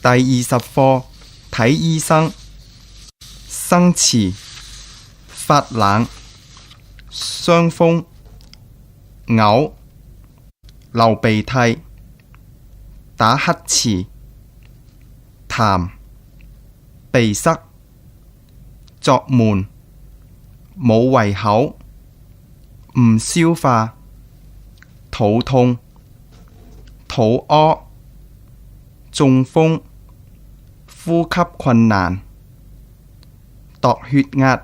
第20課睇醫生。生詞：發冷、傷風、嘔、流鼻涕、打乞嗤、痰、鼻塞、作悶、冇胃口、唔消化、肚痛、肚屙、中風、呼吸困難、度血壓、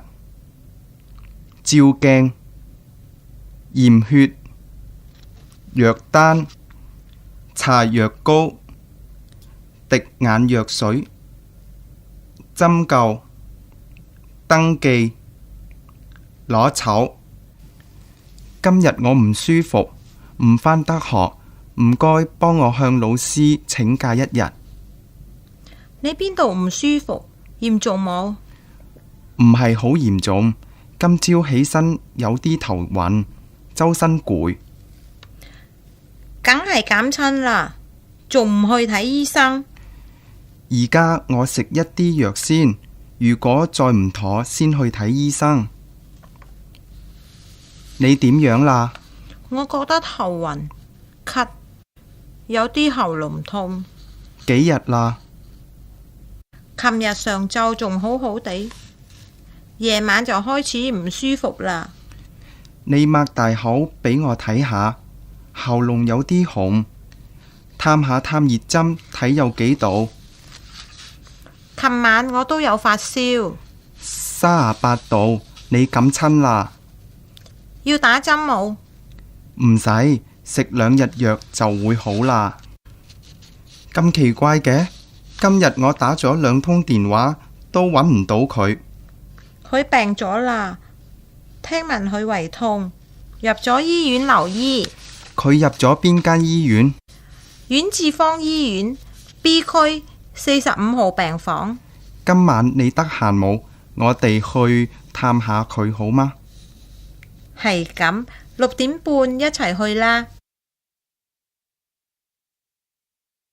照鏡、驗血、藥單、搽藥膏、滴眼藥水、針灸、登記、攞籌。今日我唔舒服，唔返得學，唔該幫我向老師請假一日。你邊度唔舒服？嚴重冇？唔係好嚴重，今朝起身有啲頭暈，周身攰。梗係減親啦，仲唔去睇醫生？而家我食一啲藥先，如果再唔妥先去睇醫生。你點樣啦？我覺得頭暈、咳，有啲喉嚨痛。幾日啦？琴日上晝仲好好地，夜晚就開始唔舒服啦。你擘大口俾我睇下，喉嚨有啲紅，探下探熱針睇有幾度。琴晚我都有發燒38度，你感親啦？要打針冇？唔使，食2日藥就會好啦。咁奇怪嘅，今日我打咗2通電話都揾唔到佢。佢病咗啦，聽聞佢胃痛，入咗醫院留醫。佢入咗邊間醫院？遠志坊醫院 B 區45號病房。今晚你得閒冇？我哋去探下佢好嗎？係咁，6點半一齊去啦。